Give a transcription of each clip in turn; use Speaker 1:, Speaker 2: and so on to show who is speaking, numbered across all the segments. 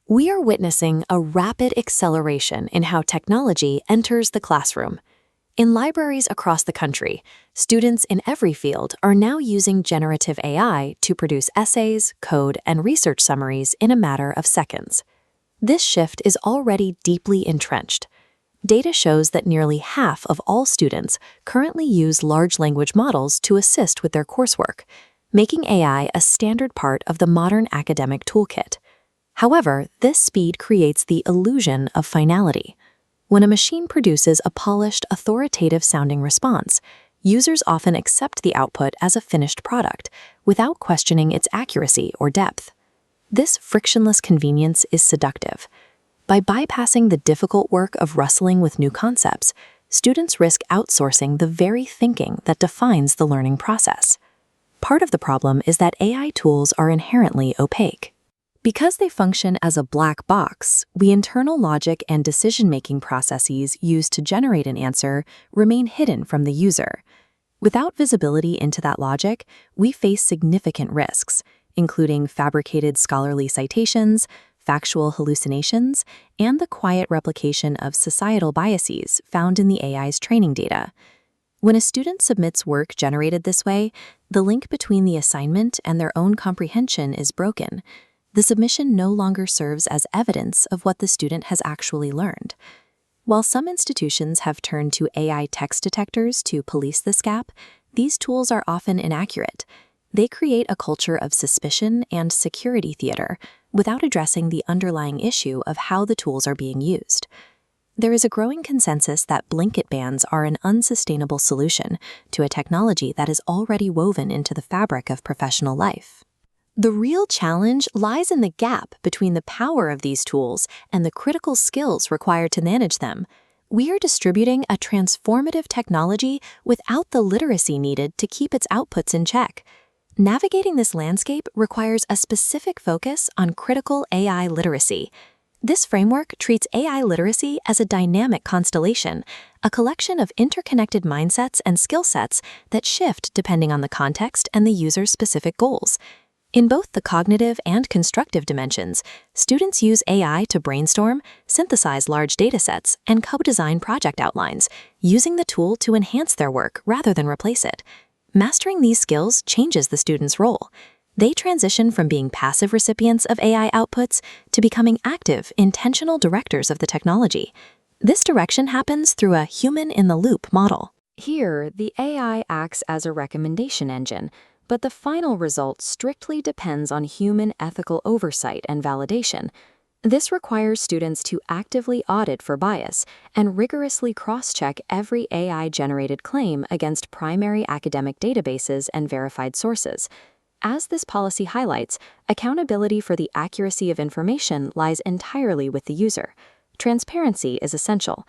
Speaker 1: We are witnessing a rapid acceleration in how technology enters the classroom. In libraries across the country, students in every field are now using generative AI to produce essays, code, and research summaries in a matter of seconds. This shift is already deeply entrenched. Data shows that nearly half of all students currently use large language models to assist with their coursework, making AI a standard part of the modern academic toolkit. However, this speed creates the illusion of finality. When a machine produces a polished, authoritative-sounding response, users often accept the output as a finished product without questioning its accuracy or depth. This frictionless convenience is seductive. By bypassing the difficult work of wrestling with new concepts, students risk outsourcing the very thinking that defines the learning process. Part of the problem is that AI tools are inherently opaque. Because they function as a black box, the internal logic and decision-making processes used to generate an answer remain hidden from the user. Without visibility into that logic, we face significant risks, including fabricated scholarly citations, factual hallucinations, and the quiet replication of societal biases found in the AI's training data. When a student submits work generated this way, the link between the assignment and their own comprehension is broken. The submission no longer serves as evidence of what the student has actually learned. While some institutions have turned to AI text detectors to police this gap, these tools are often inaccurate. They create a culture of suspicion and security theater without addressing the underlying issue of how the tools are being used. There is a growing consensus that blanket bans are an unsustainable solution to a technology that is already woven into the fabric of professional life. The real challenge lies in the gap between the power of these tools and the critical skills required to manage them. We are distributing a transformative technology without the literacy needed to keep its outputs in check. Navigating this landscape requires a specific focus on critical AI literacy. This framework treats AI literacy as a dynamic constellation, a collection of interconnected mindsets and skill sets that shift depending on the context and the user's specific goals. In both the cognitive and constructive dimensions, students use AI to brainstorm, synthesize large datasets, and co-design project outlines, using the tool to enhance their work rather than replace it. Mastering these skills changes the student's role. They transition from being passive recipients of AI outputs to becoming active, intentional directors of the technology. This direction happens through a human-in-the-loop model.
Speaker 2: Here, the AI acts as a recommendation engine, but the final result strictly depends on human ethical oversight and validation. This requires students to actively audit for bias and rigorously cross-check every AI-generated claim against primary academic databases and verified sources. As this policy highlights, accountability for the accuracy of information lies entirely with the user. Transparency is essential.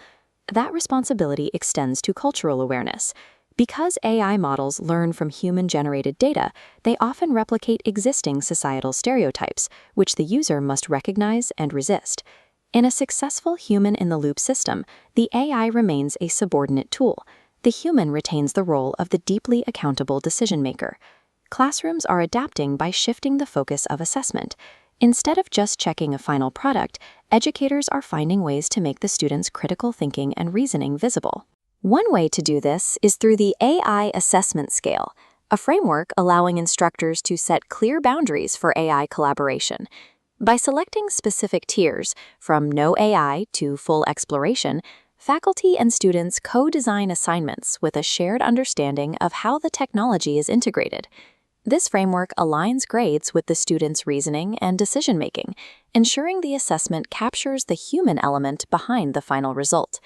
Speaker 2: That responsibility extends to cultural awareness. Because AI models learn from human-generated data, they often replicate existing societal stereotypes, which the user must recognize and resist. In a successful human-in-the-loop system, the AI remains a subordinate tool. The human retains the role of the deeply accountable decision-maker. Classrooms are adapting by shifting the focus of assessment. Instead of just checking a final product, educators are finding ways to make the students' critical thinking and reasoning visible. One way to do this is through the AI assessment scale, a framework allowing instructors to set clear boundaries for AI collaboration. By selecting specific tiers, from no AI to full exploration, faculty and students co-design assignments with a shared understanding of how the technology is integrated. This framework aligns grades with the students' reasoning and decision-making, ensuring the assessment captures the human element behind the final result.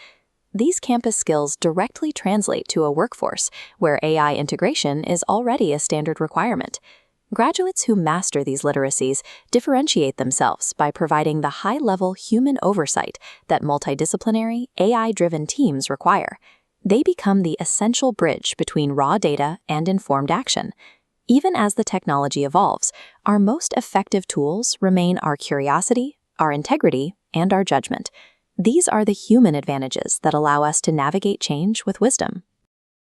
Speaker 2: These campus skills directly translate to a workforce where AI integration is already a standard requirement. Graduates who master these literacies differentiate themselves by providing the high-level human oversight that multidisciplinary, AI-driven teams require. They become the essential bridge between raw data and informed action. Even as the technology evolves, our most effective tools remain our curiosity, our integrity, and our judgment. These are the human advantages that allow us to navigate change with wisdom.